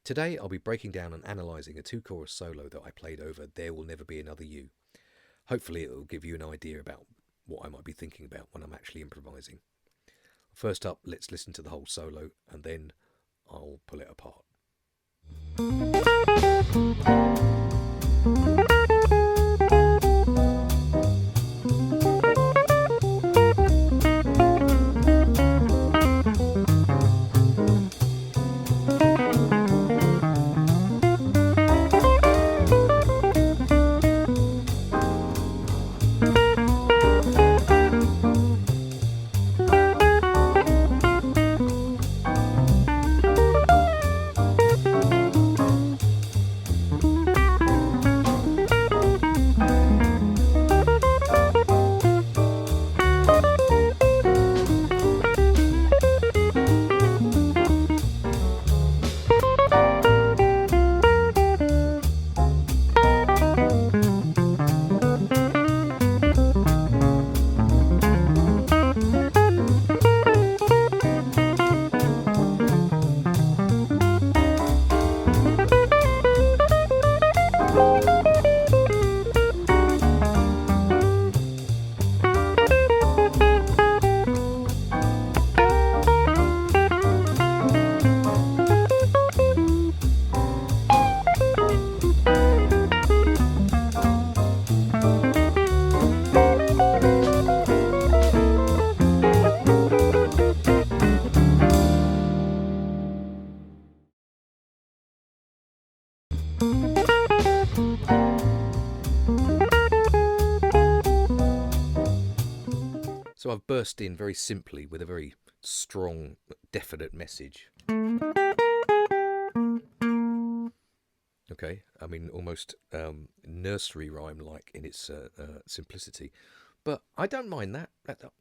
Today I'll be breaking down and analysing a 2-chorus solo that I played over There Will Never Be Another You. Hopefully it will give you an idea about what I might be thinking about when I'm actually improvising. First up, let's listen to the whole solo and then I'll pull it apart. So I've burst in very simply with a very strong, definite message. Okay, I mean almost nursery rhyme-like in its simplicity, but I don't mind that.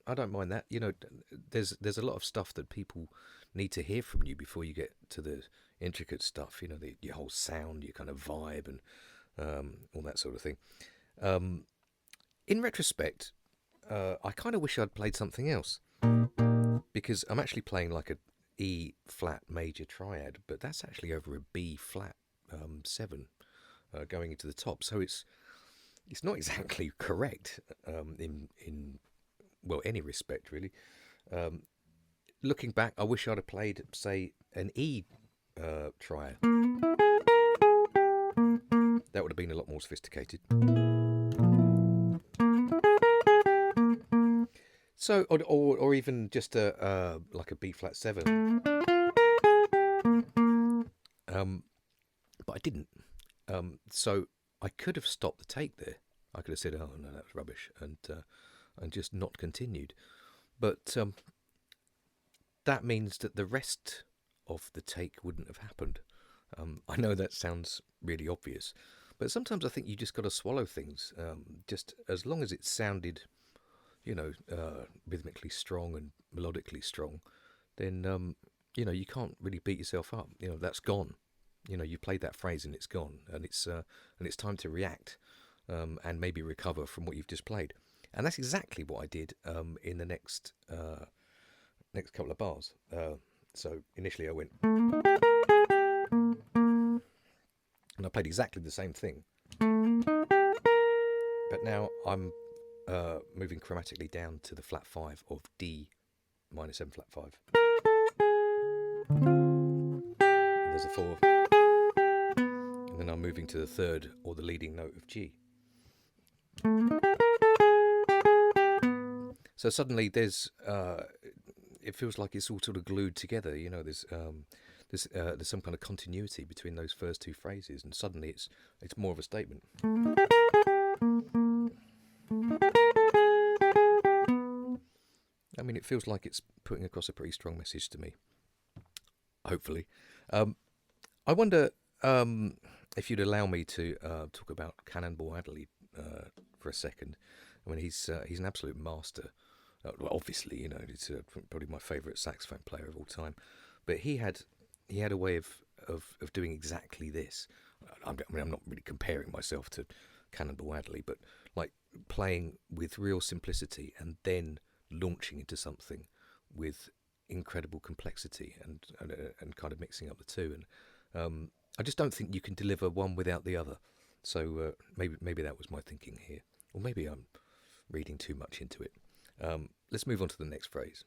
I don't mind that. You know, there's a lot of stuff that people need to hear from you before you get to the intricate stuff. You know, your whole sound, your kind of vibe, and all that sort of thing. In retrospect, I kind of wish I'd played something else, because I'm actually playing like a E flat major triad, but that's actually over a B flat 7 going into the top. So it's not exactly correct in well, any respect really. Looking back, I wish I'd have played, say, an E triad. That would have been a lot more sophisticated. So, or even just like a B flat 7. But I didn't. So I could have stopped the take there. I could have said, "Oh no, that was rubbish," and just not continued. But that means that the rest of the take wouldn't have happened. I know that sounds really obvious, but sometimes I think you just got to swallow things. Just as long as it sounded, you know, rhythmically strong and melodically strong, then you know, you can't really beat yourself up. You know, that's gone. You know, you played that phrase and it's gone, and it's time to react and maybe recover from what you've just played. And that's exactly what I did in the next couple of bars. So initially I went, and I played exactly the same thing, but now I'm moving chromatically down to the flat 5 of D minor 7 flat 5. And there's a 4. And then I'm moving to the 3rd or the leading note of G. So suddenly there's it feels like it's all sort of glued together. You know, there's some kind of continuity between those first two phrases, and suddenly it's more of a statement. I mean, it feels like it's putting across a pretty strong message to me. Hopefully, I wonder if you'd allow me to talk about Cannonball Adderley for a second. I mean, he's an absolute master. Well, obviously, you know, he's probably my favourite saxophone player of all time. But he had a way of doing exactly this. I mean, I'm not really comparing myself to Cannonball Adderley, but like playing with real simplicity and then launching into something with incredible complexity and kind of mixing up the two. I just don't think you can deliver one without the other. So maybe that was my thinking here, or maybe I'm reading too much into it. Let's move on to the next phrase.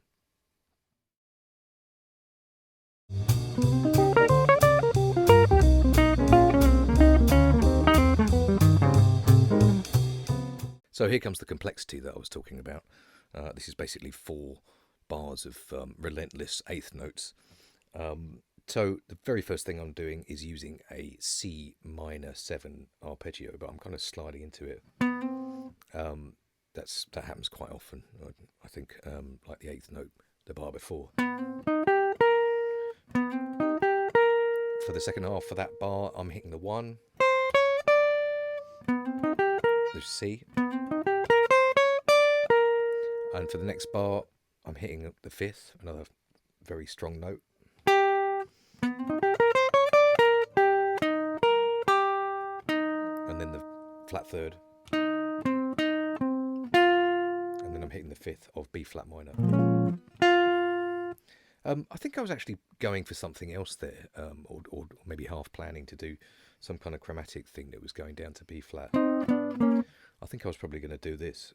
So here comes the complexity that I was talking about. This is basically 4 bars of relentless eighth notes. So the very first thing I'm doing is using a C minor 7 arpeggio, but I'm kind of sliding into it. That happens quite often. I think like the 8th note, the bar before. For the second half for that bar, I'm hitting the 1, the C, and for the next bar, I'm hitting the 5th, another very strong note. And then the flat 3rd. And then I'm hitting the 5th of B flat minor. I think I was actually going for something else there, or maybe half planning to do some kind of chromatic thing that was going down to B flat. I think I was probably going to do this.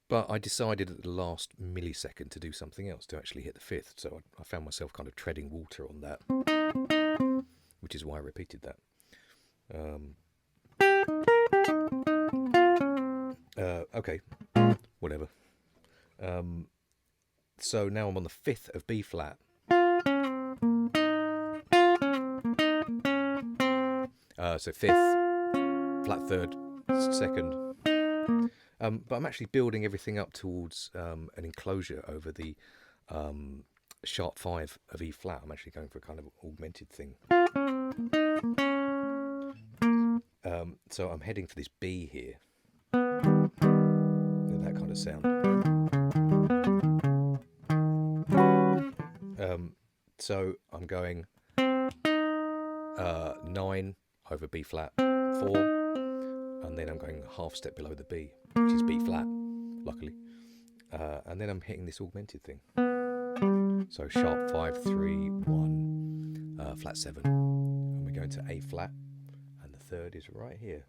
But I decided at the last millisecond to do something else, to actually hit the 5th. So I found myself kind of treading water on that, which is why I repeated that. Okay, whatever. So now I'm on the 5th of B flat. So 5th, flat 3rd, 2nd. But I'm actually building everything up towards an enclosure over the sharp 5 of E flat. I'm actually going for a kind of augmented thing. So I'm heading for this B here. That kind of sound. So I'm going 9 over B flat 4, and then I'm going half step below the B, which is B flat, luckily. And then I'm hitting this augmented thing. So sharp 5, 3, 1, flat 7. And we're going to A flat, and the 3rd is right here.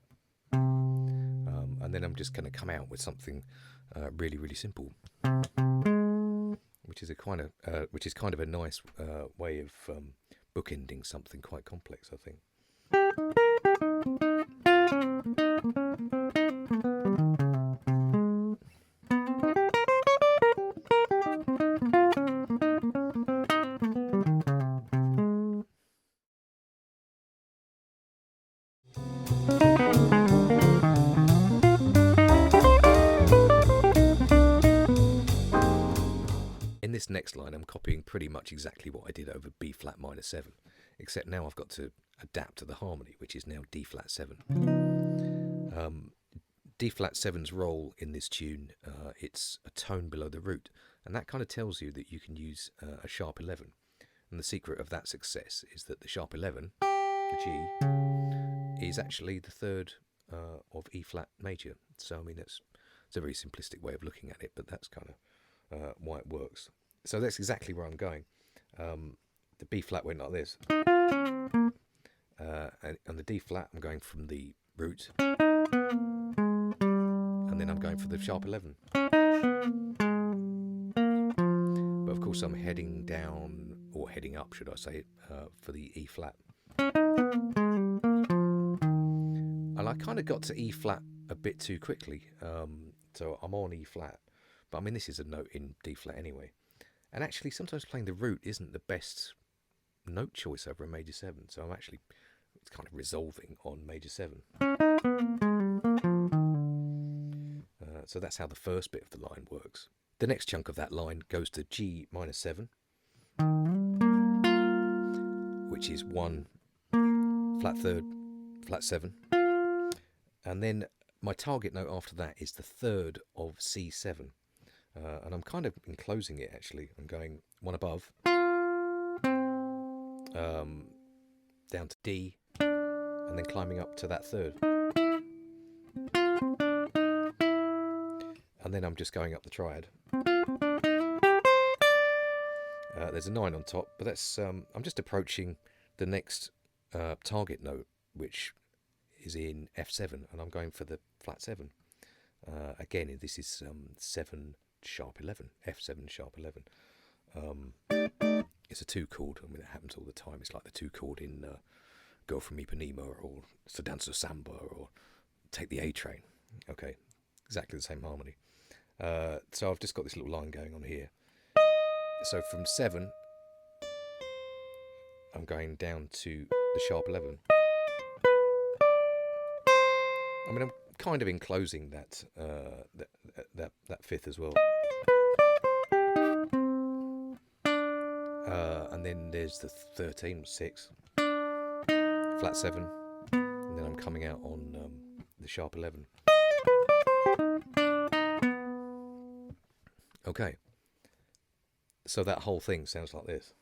And then I'm just going to come out with something really, really simple, which is kind of a nice way of bookending something quite complex, I think. In this next line, I'm copying pretty much exactly what I did over B flat minor 7, except now I've got to adapt to the harmony, which is now D flat 7. D flat 7's role in this tune, it's a tone below the root, and that kind of tells you that you can use a sharp 11. And the secret of that success is that the sharp 11, the G, is actually the 3rd of E flat major. So I mean, it's a very simplistic way of looking at it, but that's kind of why it works. So that's exactly where I'm going. The B flat went like this, and the D flat I'm going from the root, and then I'm going for the sharp 11. But of course I'm heading down, or heading up should I say, for the E flat. And I kind of got to E flat a bit too quickly, so I'm on E flat. But I mean, this is a note in D flat anyway. And actually, sometimes playing the root isn't the best note choice over a major 7. So it's kind of resolving on major 7. So that's how the first bit of the line works. The next chunk of that line goes to G minor 7, which is 1, flat 3rd, flat 7. And then my target note after that is the 3rd of C7. And I'm kind of enclosing it, actually. I'm going 1 above, down to D, and then climbing up to that 3rd. And then I'm just going up the triad. there's a 9 on top, but that's I'm just approaching the next target note, which is in F7, and I'm going for the flat 7. Again, this is 7 sharp 11, F7 sharp 11. It's a 2 chord. I mean, it happens all the time. It's like the 2 chord in Girl from Ipanema, or It's the Dance of Samba, or Take the A Train. Okay, exactly the same harmony. So I've just got this little line going on here. So from 7, I'm going down to the sharp 11. I mean, I'm kind of enclosing that that fifth as well. And then there's the 13, 6, flat 7, and then I'm coming out on the sharp 11. Okay, so that whole thing sounds like this.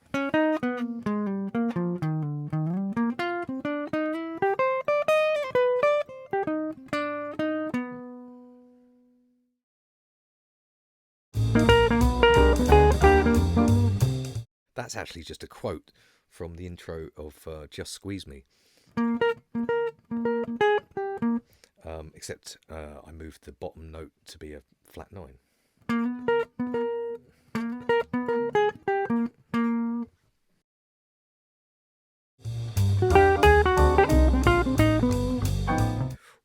That's actually just a quote from the intro of Just Squeeze Me. Except I moved the bottom note to be a flat 9.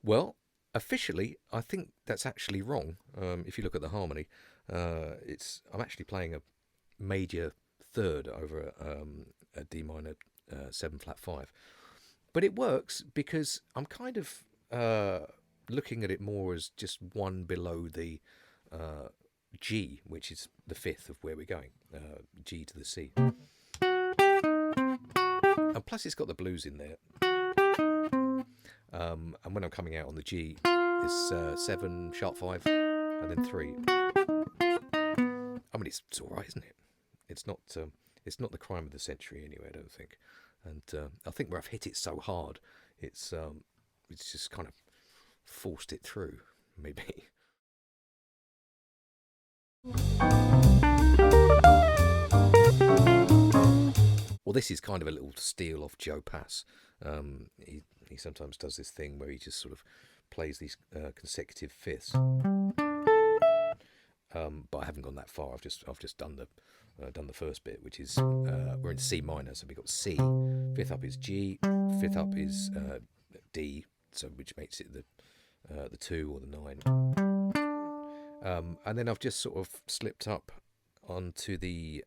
Well, officially, I think that's actually wrong. If you look at the harmony, I'm actually playing a major third over a D minor 7 flat 5, but it works because I'm kind of looking at it more as just one below the G, which is the 5th of where we're going, G to the C, and plus it's got the blues in there. And when I'm coming out on the G, it's 7 sharp 5 and then 3. I mean, it's all right, isn't it? It's not the crime of the century anyway, I don't think. And I think where I've hit it so hard, it's just kind of forced it through, maybe. Well, this is kind of a little steal off Joe Pass. He sometimes does this thing where he just sort of plays these consecutive fifths. But I haven't gone that far. I've just done the first bit, which is we're in C minor, so we've got C. 5th up is G. 5th up is D, so which makes it the 2 or the 9. And then I've just sort of slipped up onto the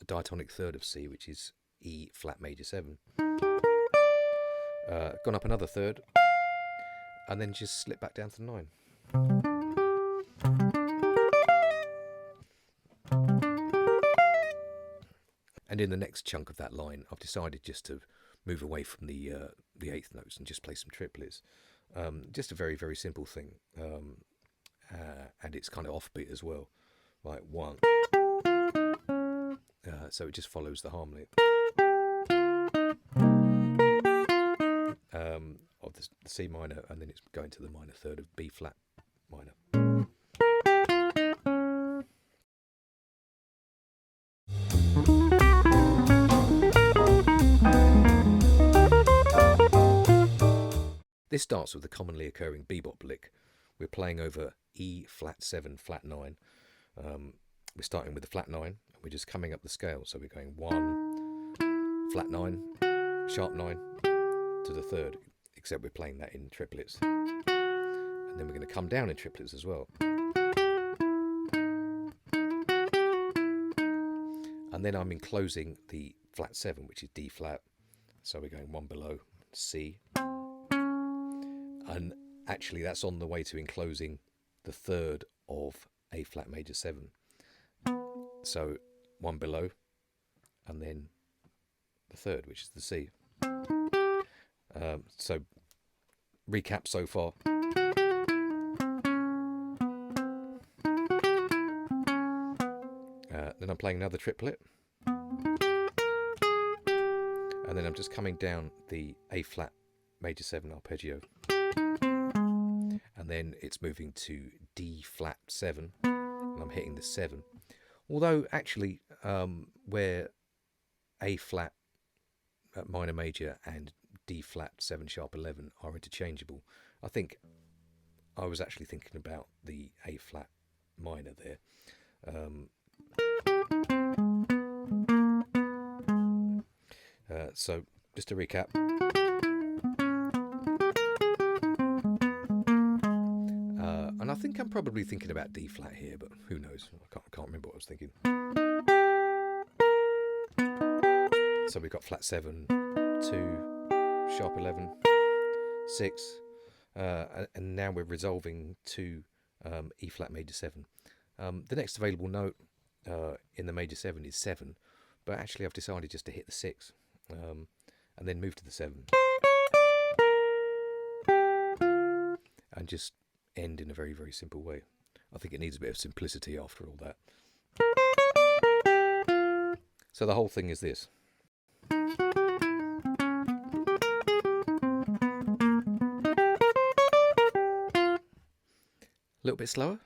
diatonic third of C, which is E flat major 7. Gone up another third, and then just slipped back down to 9. And in the next chunk of that line, I've decided just to move away from the 8th notes and just play some triplets. Just a very, very simple thing, and it's kind of offbeat as well, like 1. So it just follows the harmony of the C minor, and then it's going to the minor third of B flat minor. This starts with the commonly occurring bebop lick. We're playing over E flat 7 flat 9. We're starting with the flat 9, and we're just coming up the scale. So we're going 1 flat 9 sharp 9 to the third, except we're playing that in triplets, and then we're going to come down in triplets as well, and then I'm enclosing the flat 7, which is D flat, so we're going 1 below C, and actually that's on the way to enclosing the third of A flat major 7, so 1 below, and then the third, which is the C. So recap so far. Then I'm playing another triplet, and then I'm just coming down the A flat major 7 arpeggio, and then it's moving to D flat 7, and I'm hitting the 7. Although actually where A flat minor major and D flat 7 sharp 11 are interchangeable, I think I was actually thinking about the A flat minor there. So just to recap, and I think I'm probably thinking about D flat here, but who knows? I can't remember what I was thinking. So we've got flat 7, 2, sharp 11, 6, and now we're resolving to E flat major 7. The next available note in the major 7 is 7, but actually I've decided just to hit the 6 and then move to the 7 and just end in a very, very simple way. I think it needs a bit of simplicity after all that. So the whole thing is this. A little bit slower.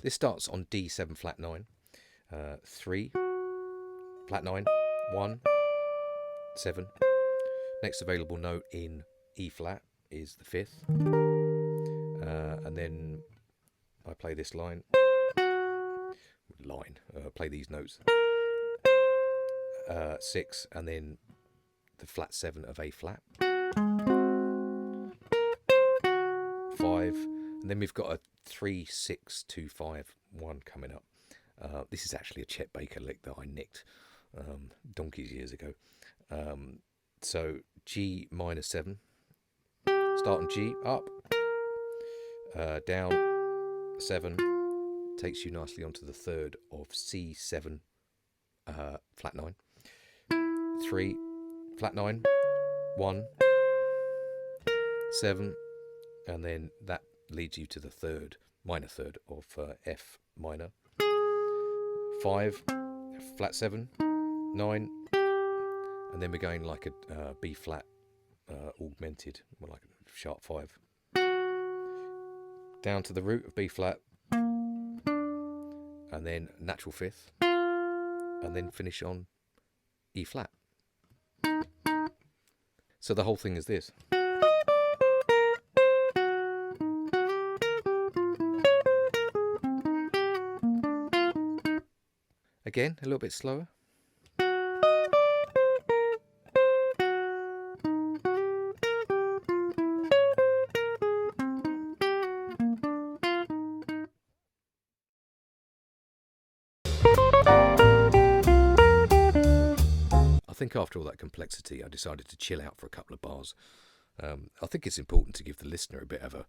This starts on D7 flat 9, 3, flat 9, 1, 7. Next available note in E flat is the 5th, and then I play this play these notes, 6, and then the flat 7 of A flat, 5, and then we've got a 3, 6, 2, 5, 1 coming up. This is actually a Chet Baker lick that I nicked donkeys years ago. So G minor 7, start on G, up, down, 7, takes you nicely onto the 3rd of C7 flat 9, 3, flat 9, 1, 7, and then that leads you to the 3rd, minor 3rd of F minor, 5, flat 7, 9, and then we're going like a B flat augmented, more like a sharp 5, down to the root of B flat, and then natural 5th, and then finish on E flat. So the whole thing is this. Again, a little bit slower. I think after all that complexity, I decided to chill out for a couple of bars. I think it's important to give the listener a bit of a,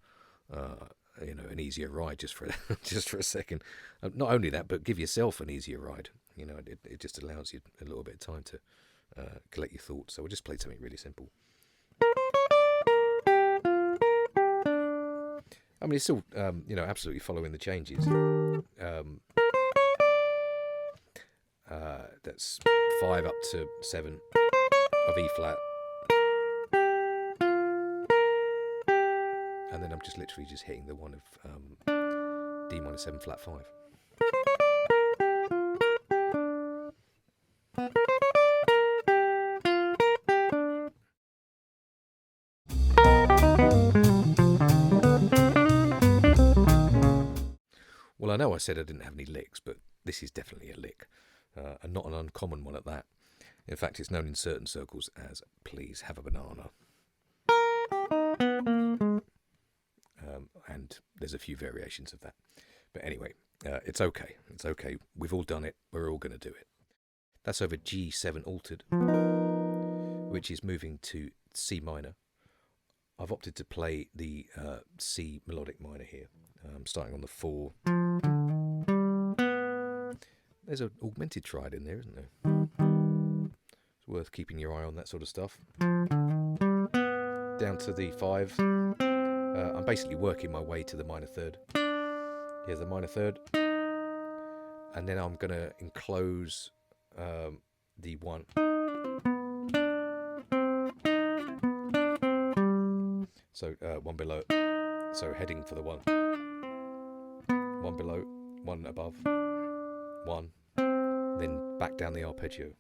an easier ride just for a second. Not only that, but give yourself an easier ride. It just allows you a little bit of time to collect your thoughts. So we'll just play something really simple. I mean, it's still, absolutely following the changes. That's 5 up to 7 of E flat. And then I'm just literally just hitting the one of D minor 7 flat 5. Well, I know I said I didn't have any licks, but this is definitely a lick, and not an uncommon one at that. In fact, it's known in certain circles as "please have a banana." And there's a few variations of that. But anyway, it's okay. It's okay. We've all done it. We're all going to do it. That's over G7 altered, which is moving to C minor. I've opted to play the C melodic minor here, starting on the 4. There's an augmented triad in there, isn't there? It's worth keeping your eye on that sort of stuff. Down to the 5. I'm basically working my way to the minor 3rd Here's the minor third, and then I'm going to enclose the 1. So 1 below, so heading for the 1. 1 below, 1 above, 1, then back down the arpeggio.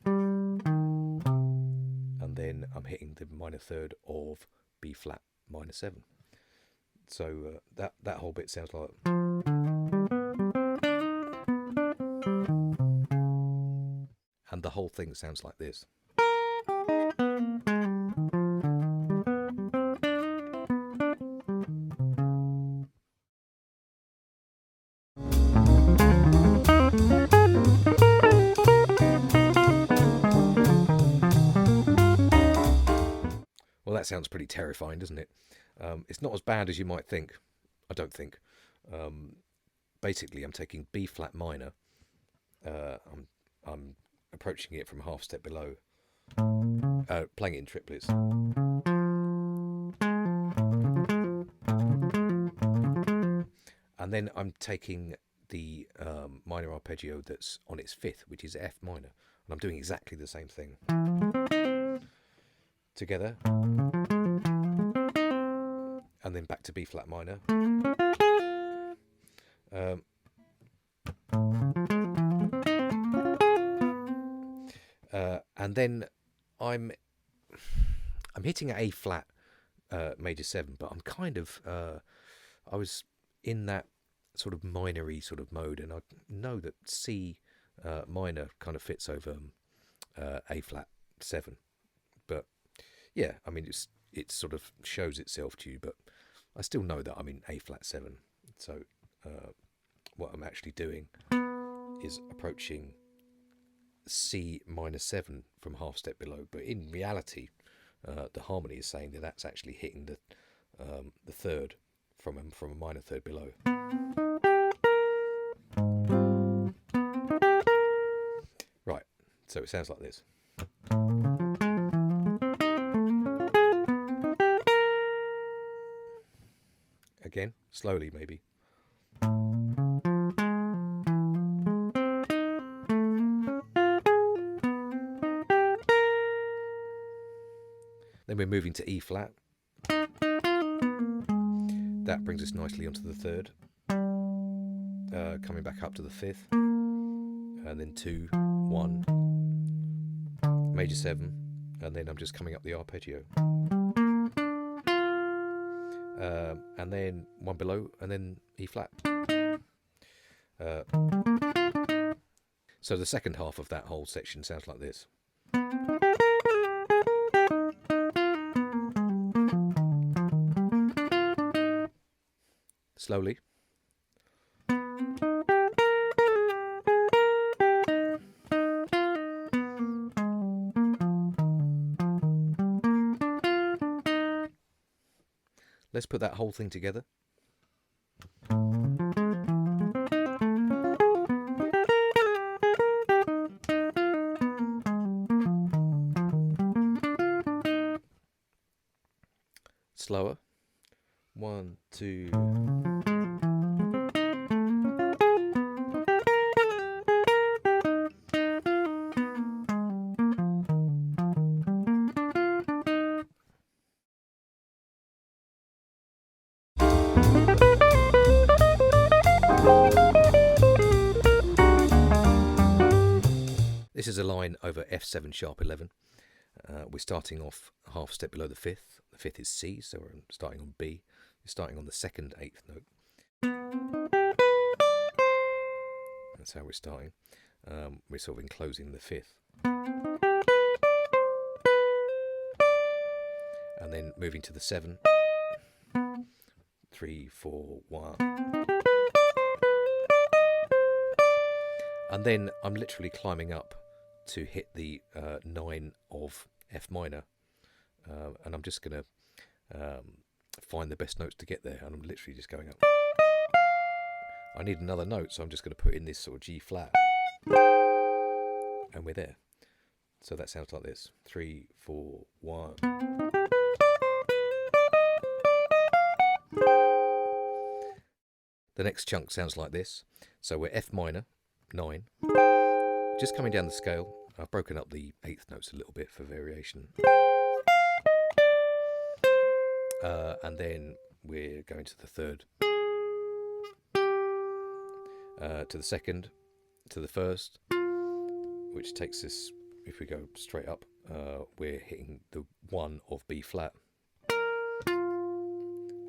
And then I'm hitting the minor third of B flat minor 7. So that whole bit sounds like. And the whole thing sounds like this. Well, that sounds pretty terrifying, doesn't it? It's not as bad as you might think. I don't think. Basically, I'm taking B flat minor. I'm approaching it from half step below, playing it in triplets. And then I'm taking the minor arpeggio that's on its 5th, which is F minor, and I'm doing exactly the same thing. Together, and then back to B flat minor. And then I'm hitting A flat major 7, but I'm kind of I was in that sort of minory sort of mode, and I know that C minor kind of fits over A flat 7, but yeah, I mean it sort of shows itself to you, but I still know that I'm in A flat 7. So what I'm actually doing is approaching C minor 7 from half step below, but in reality the harmony is saying that that's actually hitting the 3rd from a minor 3rd below. Right, so it sounds like this. Again, slowly maybe. Then we're moving to E flat. That brings us nicely onto the 3rd. Coming back up to the 5th. And then 2, 1. Major 7. And then I'm just coming up the arpeggio. And then 1 below, and then E flat. So the second half of that whole section sounds like this. Slowly. Let's put that whole thing together. Slower. 1, 2. This is a line over F7 sharp 11. We're starting off half step below the 5th. The 5th is C, so we're starting on B. We're starting on the 2nd 8th note. That's how we're starting. We're sort of enclosing the 5th. And then moving to the 7. 3, 4, 1. And then I'm literally climbing up to hit the 9 of F minor, and I'm just going to find the best notes to get there, and I'm literally just going up. I need another note, so I'm just going to put in this sort of G flat, and we're there. So that sounds like this: 3, 4, 1. the next chunk sounds like this. So we're F minor, 9, just coming down the scale. I've broken up the eighth notes a little bit for variation. And then we're going to the third, to the second, to the first, which takes us, if we go straight up, we're hitting the 1 of B flat.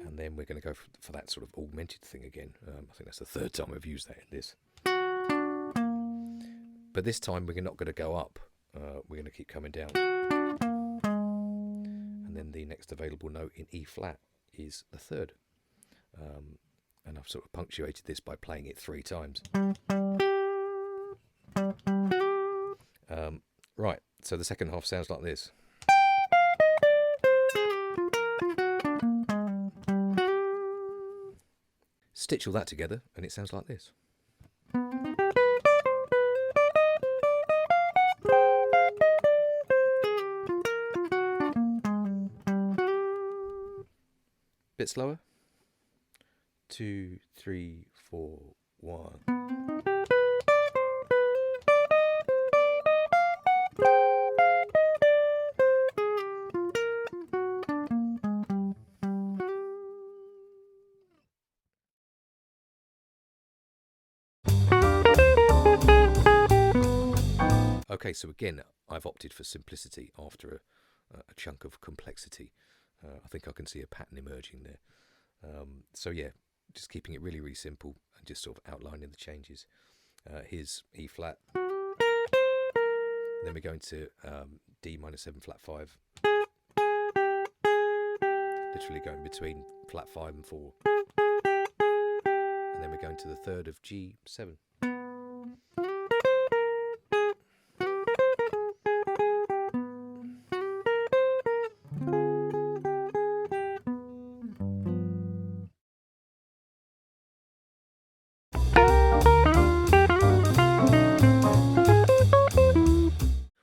And then we're going to go for that sort of augmented thing again. I think that's the third time I've used that in this. But this time we're not going to go up. We're going to keep coming down. And then the next available note in E flat is the third. And I've sort of punctuated this by playing it 3 times. Right, so the second half sounds like this. Stitch all that together and it sounds like this. Bit slower. 2, 3, 4, 1. Okay, so again, I've opted for simplicity after a chunk of complexity. I think I can see a pattern emerging there. So yeah, just keeping it really, really simple and just sort of outlining the changes. Here's E flat. Then we're going to D minor 7 flat 5. Literally going between flat 5 and 4. And then we're going to the third of G7.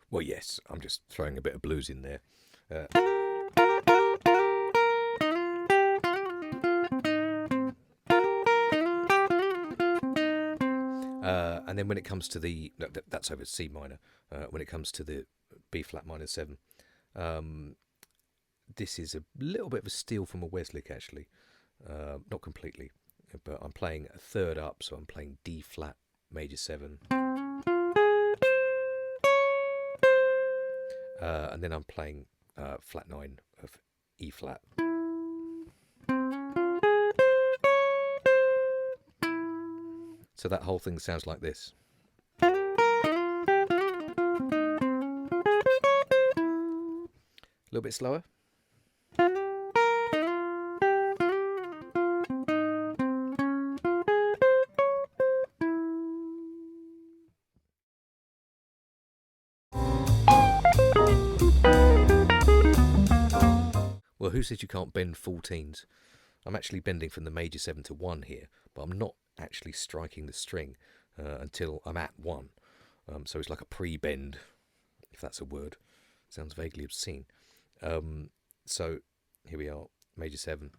Well, yes, I'm just throwing a bit of blues in there. And then when it comes to the... No, that's over C minor. When it comes to the B flat minor 7, this is a little bit of a steal from a Weslick, actually. Not completely, but I'm playing a third up, so I'm playing D flat major 7. And then I'm playing flat 9 of E flat. So that whole thing sounds like this. A little bit slower. Well, who says you can't bend 14s? I'm actually bending from the major 7 to 1 here, but I'm not actually striking the string until I'm at 1. So it's like a pre-bend, if that's a word. Sounds vaguely obscene. So here we are, major 7,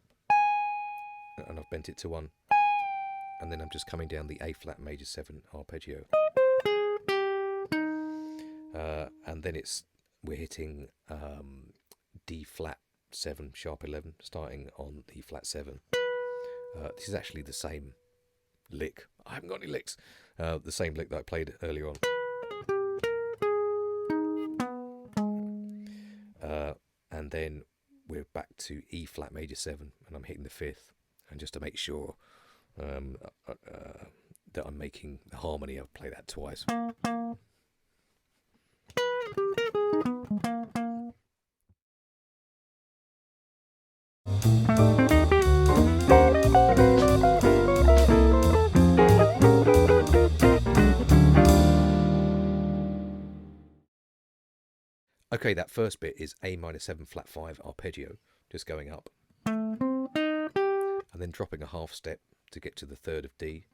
and I've bent it to 1. And then I'm just coming down the A flat major 7 arpeggio. And then we're hitting D flat 7 sharp 11, starting on the flat 7. This is actually the same lick. I haven't got any licks. The same lick that I played earlier on. And then we're back to E flat major 7, and I'm hitting the 5th. And just to make sure that I'm making the harmony, I'll play that twice. Okay, that first bit is A minor 7 flat 5 arpeggio, just going up. And then dropping a half step to get to the third of D.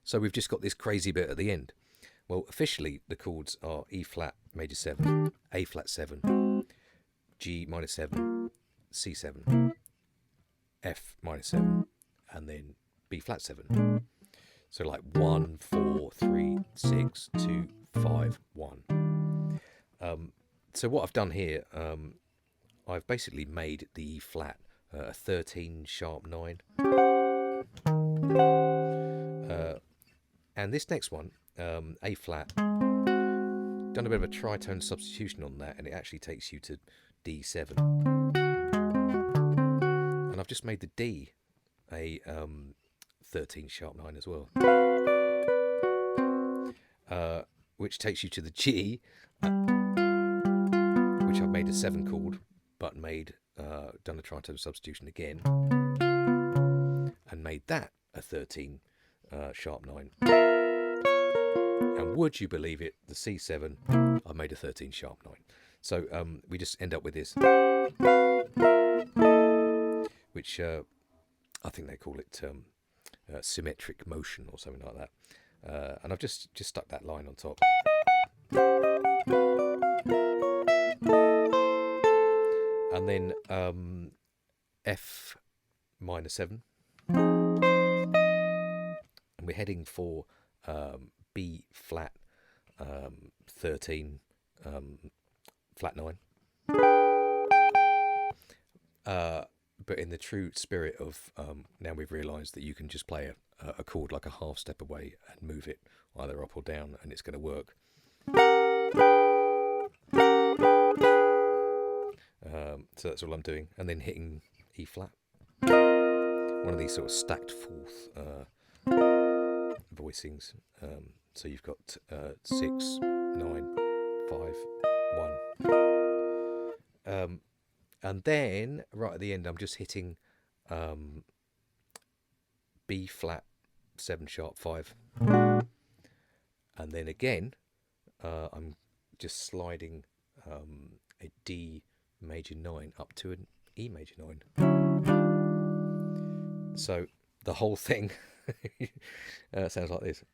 So we've just got this crazy bit at the end. Well, officially the chords are E flat major 7, A flat 7, G minor 7, C7, F minor 7, and then B flat 7. So like 1, 4, 3, 6, 2, 5, 1. So what I've done here, I've basically made the E flat a 13 sharp 9. And this next one, A flat, done a bit of a tritone substitution on that, and it actually takes you to D7. And I've just made the D a 13 sharp 9 as well, which takes you to the G, which I've made a 7 chord, but done a tritone substitution again, and made that a 13 sharp 9. And would you believe it, the C7, I made a 13 sharp 9. So we just end up with this, which I think they call it symmetric motion or something like that. And I've just stuck that line on top. And then F minor 7. And we're heading for B flat 13 flat 9. But in the true spirit of now we've realised that you can just play a chord like a half step away and move it either up or down, and it's going to work. So that's all I'm doing, and then hitting E flat, one of these sort of stacked fourth voicings. So you've got 6, 9, 5, 1. And then right at the end, I'm just hitting B flat 7 sharp 5, and then again I'm just sliding a D major 9 up to an E major 9. So the whole thing sounds like this.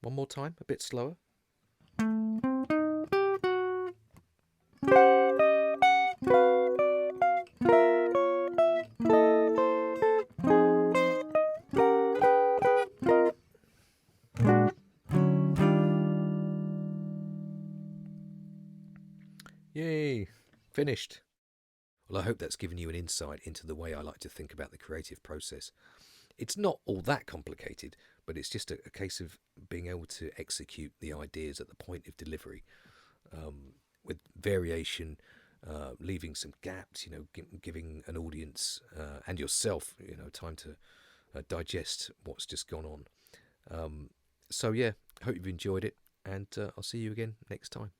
One more time, a bit slower. Yay, finished. Well, I hope that's given you an insight into the way I like to think about the creative process. It's not all that complicated, but it's just a case of being able to execute the ideas at the point of delivery, with variation, leaving some gaps, giving an audience and yourself, time to digest what's just gone on. So yeah, hope you've enjoyed it, and I'll see you again next time.